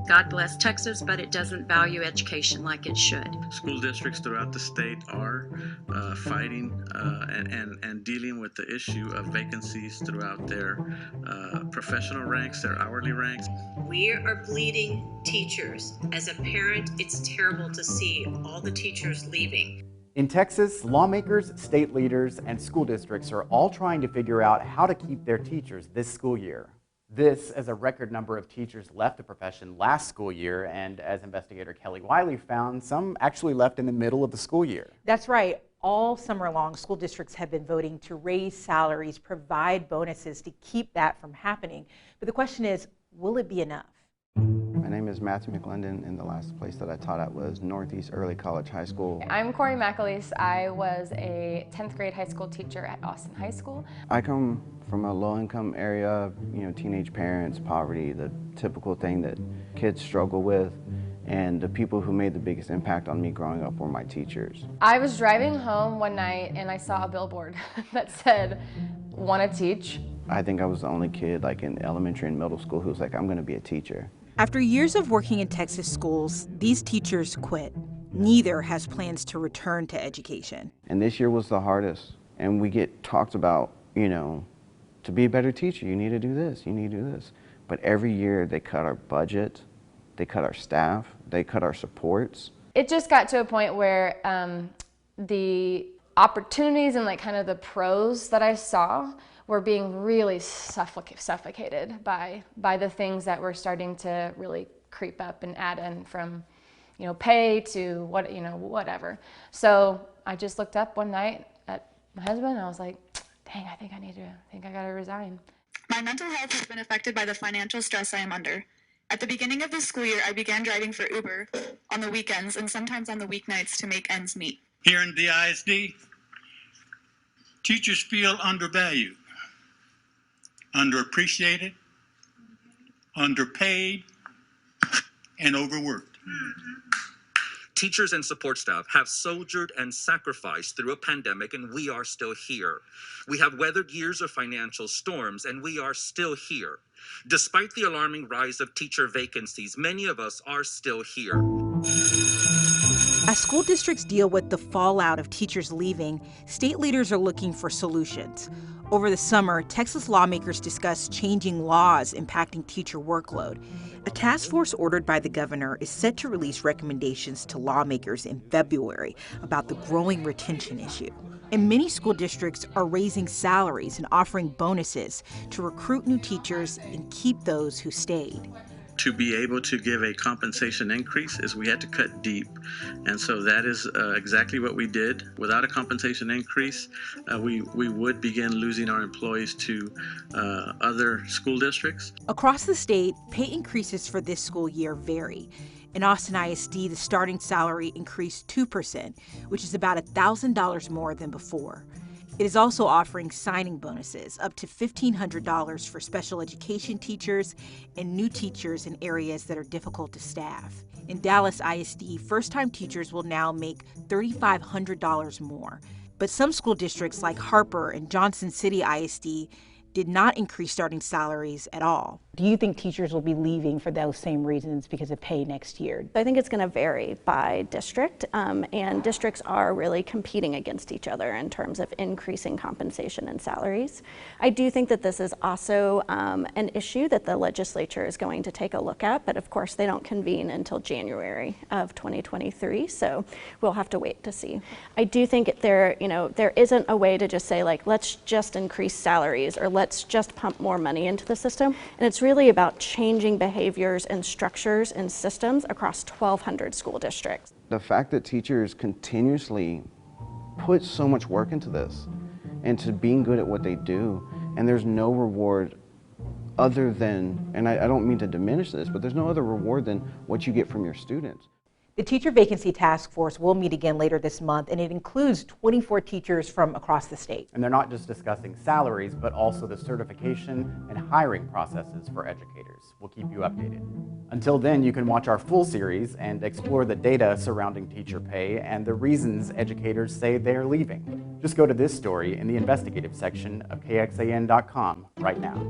God bless Texas, but it doesn't value education like it should. School districts throughout the state are fighting and dealing with the issue of vacancies throughout their professional ranks, their hourly ranks. We are bleeding teachers. As a parent, it's terrible to see all the teachers leaving. In Texas, lawmakers, state leaders, and school districts are all trying to figure out how to keep their teachers this school year. This, as a record number of teachers left the profession last school year, and as investigator Kelly Wiley found, some actually left in the middle of the school year. That's right. All summer long, school districts have been voting to raise salaries, provide bonuses to keep that from happening. But the question is, will it be enough? My name is Matthew McLendon, and the last place that I taught at was Northeast Early College High School. I'm Corey McAleese. I was a 10th grade high school teacher at Austin High School. I come from a low-income area, teenage parents, poverty, the typical thing that kids struggle with. And the people who made the biggest impact on me growing up were my teachers. I was driving home one night and I saw a billboard that said, "Want to teach?" I think I was the only kid in elementary and middle school who was like, I'm going to be a teacher. After years of working in Texas schools, these teachers quit. Neither has plans to return to education. And this year was the hardest. And we get talked about, to be a better teacher, you need to do this, you need to do this. But every year they cut our budget, they cut our staff, they cut our supports. It just got to a point where the opportunities and kind of the pros that I saw were being really suffocated by the things that were starting to really creep up and add in, from pay to whatever. So I just looked up one night at my husband and I was like, dang, I think I gotta resign. My mental health has been affected by the financial stress I am under. At the beginning of the school year, I began driving for Uber on the weekends and sometimes on the weeknights to make ends meet. Here in the ISD, teachers feel undervalued, underappreciated, underpaid, and overworked. Teachers and support staff have soldiered and sacrificed through a pandemic, and we are still here. We have weathered years of financial storms, and we are still here. Despite the alarming rise of teacher vacancies, many of us are still here. As school districts deal with the fallout of teachers leaving, state leaders are looking for solutions. Over the summer, Texas lawmakers discussed changing laws impacting teacher workload. A task force ordered by the governor is set to release recommendations to lawmakers in February about the growing retention issue. And many school districts are raising salaries and offering bonuses to recruit new teachers and keep those who stayed. To be able to give a compensation increase is we had to cut deep. And so that is exactly what we did. Without a compensation increase, we would begin losing our employees to other school districts. Across the state, pay increases for this school year vary. In Austin ISD, the starting salary increased 2%, which is about $1,000 more than before. It is also offering signing bonuses up to $1,500 for special education teachers and new teachers in areas that are difficult to staff. In Dallas ISD, first-time teachers will now make $3,500 more. But some school districts like Harper and Johnson City ISD did not increase starting salaries at all. Do you think teachers will be leaving for those same reasons because of pay next year? I think it's going to vary by district, and districts are really competing against each other in terms of increasing compensation and salaries. I do think that this is also an issue that the legislature is going to take a look at, but of course they don't convene until January of 2023, so we'll have to wait to see. I do think there isn't a way to just say let's just increase salaries or let's just pump more money into the system, and it's really about changing behaviors and structures and systems across 1,200 school districts. The fact that teachers continuously put so much work into this and to being good at what they do, and there's no reward other than, and I don't mean to diminish this, but there's no other reward than what you get from your students. The Teacher Vacancy Task Force will meet again later this month, and it includes 24 teachers from across the state. And they're not just discussing salaries, but also the certification and hiring processes for educators. We'll keep you updated. Until then, you can watch our full series and explore the data surrounding teacher pay and the reasons educators say they're leaving. Just go to this story in the investigative section of KXAN.com right now.